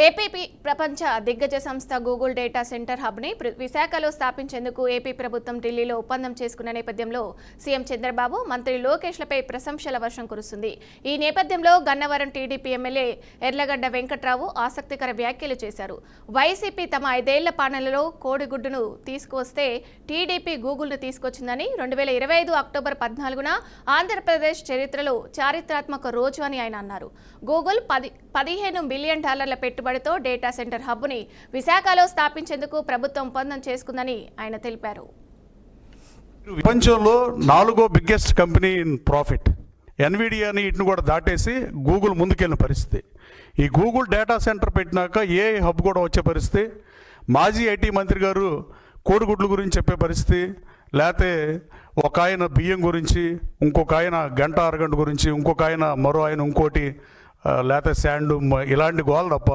AP ప్రపంచ దిగ్గజ సంస్థ గూగుల్ డేటా సెంటర్ హబ్ని విశాఖలో స్థాపించేందుకు ఏపీ ప్రభుత్వం ఢిల్లీలో ఒప్పందం చేసుకున్న నేపథ్యంలో సీఎం చంద్రబాబు మంత్రి లోకేష్లపై ప్రశంసల వర్షం కురుస్తుంది. ఈ నేపథ్యంలో గన్నవరం టీడీపీ ఎమ్మెల్యే ఎర్లగడ్డ వెంకట్రావు ఆసక్తికర వ్యాఖ్యలు చేశారు. వైసీపీ తమ 5 ఏళ్ల పాలనలో కోడిగుడ్డును తీసుకువస్తే టీడీపీ గూగుల్ను తీసుకొచ్చిందని 2025 అక్టోబర్ 14న ఆంధ్రప్రదేశ్ చరిత్రలో చారిత్రాత్మక రోజు అని ఆయన అన్నారు. గూగుల్ $15 బిలియన్ పెట్టుబడితో డేటా సెంటర్ హబ్ని విశాఖలో స్థాపించేందుకు ప్రభుత్వం ఒప్పందం చేసుకుందని ఆయన తెలిపారు. ప్రపంచంలో 4వ బిగ్గెస్ట్ కంపెనీ ఇన్ ప్రాఫిట్ ఎన్విడియాని వీటిని కూడా దాటేసి గూగుల్ ముందుకెళ్ళిన పరిస్థితి. ఈ గూగుల్ డేటా సెంటర్ పెట్టినాక ఏ హబ్ కూడా వచ్చే పరిస్థితి, మాజీ ఐటీ మంత్రి గారు కోడిగుడ్ల గురించి చెప్పే పరిస్థితి, లేకపోతే ఒక ఆయన బియ్యం గురించి, ఇంకొక ఆయన గంట అరగంట గురించి, ఇంకొక ఆయన మరో ఆయన ఇంకోటి, లేకపోతే శాండు, ఇలాంటి గోల్ తప్ప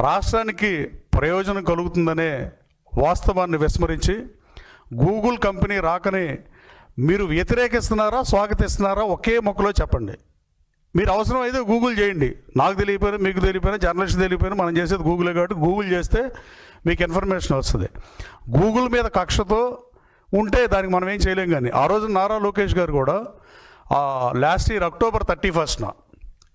రాష్ట్రానికి ప్రయోజనం కలుగుతుందనే వాస్తవాన్ని విస్మరించి గూగుల్ కంపెనీ రాకని మీరు వ్యతిరేకిస్తున్నారా స్వాగతిస్తున్నారా ఒకే మొక్కలో చెప్పండి. మీరు అవసరం అయితే గూగుల్ చేయండి. నాకు తెలియపోయినా, మీకు తెలియపోయినా, జర్నలిస్ట్ తెలియపోయినా, మనం చేసేది గూగులే కాబట్టి గూగుల్ చేస్తే మీకు ఇన్ఫర్మేషన్ వస్తుంది. గూగుల్ మీద కక్షతో ఉంటే దానికి మనం ఏం చేయలేం. కానీ ఆ రోజు నారా లోకేష్ గారు కూడా లాస్ట్ ఇయర్ అక్టోబర్ 31న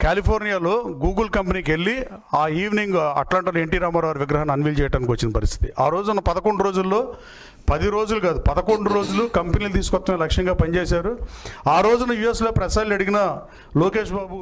కాలిఫోర్నియాలో గూగుల్ కంపెనీకి వెళ్ళి ఆ ఈవినింగ్ అట్లాంటాలో ఎన్టీ రామారావు విగ్రహాన్ని అన్వీల్ చేయడానికి వచ్చిన పరిస్థితి. ఆ రోజున 11 రోజుల్లో 10 రోజులు కాదు 11 రోజులు కంపెనీలు తీసుకొచ్చే లక్ష్యంగా పనిచేశారు. ఆ రోజున యుఎస్లో ప్రసాద్లు అడిగిన లోకేష్ బాబు